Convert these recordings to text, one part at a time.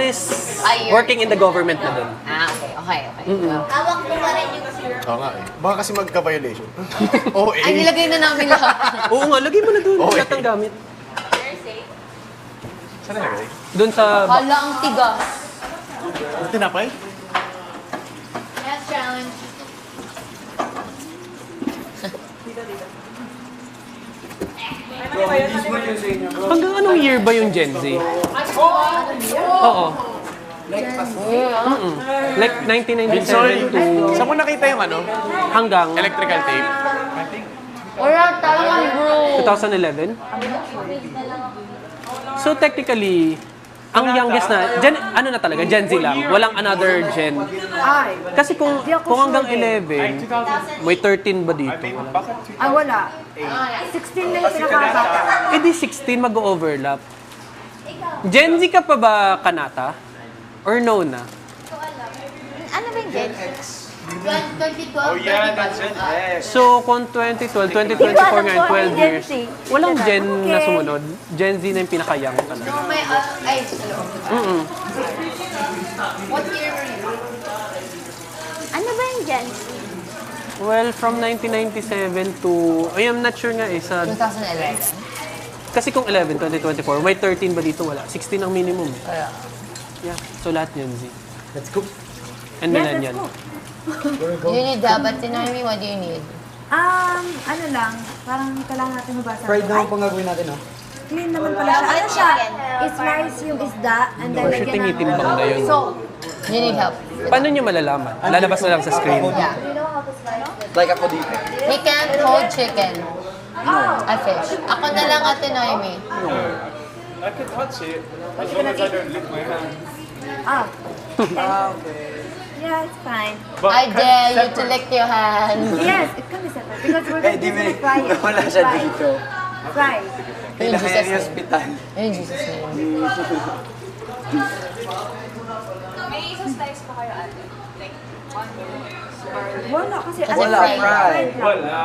is working in the government na dun. Okay. Hawak mo pa rin yung syrup. Oo nga eh. Baka kasi magka-violation. Oh, Ay, nilagay na namin lahat. Oo nga, lagay mo na dun. Okay. Lahat ng gamit. You're safe. Saan nalagay? Dun sa... Hala, ang tigas. Tinapay? Last challenge. Hanggang anong year ba yung Gen Z? Oo. Like 1997 to Saan mo nakita yung ano? hanggang Electrical tape? Wala talaga, bro. 2011? So technically, ang youngest na, ano na talaga, Gen Z lang. Walang another gen. Kasi kung hanggang 11, may 13 ba dito? Ay, wala. 16 na yung pinakabata. Eh di 16 mag-overlap. Gen Z ka pa ba, Kanata? Or no na? Ano ba yung Gen? 2012, So kung 2012, 2024 nga, 12 years, walang Gen na sumunod. Gen Z na yung pinaka-young talaga. So may, hello. What year were you? Ano ba yung Gen? Well, from 1997 to, I am not sure nga eh, sa, 2011. kasi kung 11, 2024, may 13 ba dito? Wala. 16 ang minimum. Kaya. Yeah. So lahat Gen Z. Let's go. And millennial. You need that, but Tinomi, what do you need? Ano lang, parang kailangan natin mabasa. Fried naman pang gagawin natin, oh. Clean naman pala siya. Ano siya? Is-rice yung isda, and then Or siya tinitimbang na yun. So, You need help. Paano nyo malalaman? Lalabas na lang sa screen. Yeah. Like ako dito. He can't hold chicken. A fish. Ako na lang, Ate Noemi. I can touch it as long as I don't lick my hand. yeah, it's fine. But I cut dare you to separate. lick your hand. Yes, it can be separate. Because we're Eh, going di to may fry it. wala siya Fry. dito. Fry. In Kailangan Jesus' yung name. hospital. In Jesus' name. May isang slice pa kayo ate. Like, one Wala kasi Wala, fried. Wala.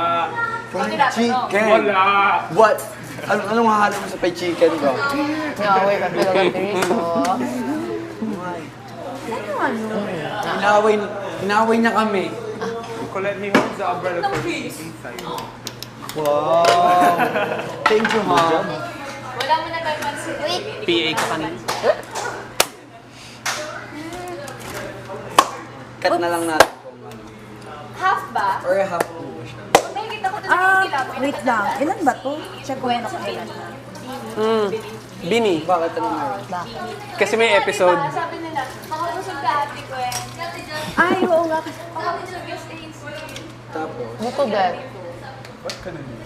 Fried chicken. Wala. What? Anong hahalo mo sa fried chicken, bro? No, wait, I'm gonna go Inaway na kami. Colette, he holds the umbrella for me inside. Wow. Thank you, mom. Wala mo na tayo pansin. Wait. PA ka kanina. Cut na lang natin. Half ba? Or half po ba siya? Nakikita ko doon wait lang. Ilan ba to? Check ko yan ako ilan. Bini. Bakit ano meron? Kasi may episode. Sabi nila, makabusog ka ate ko eh. Ay, oo nga. Makabusog yung stains. Tapos, Buto, Beb. What can I do?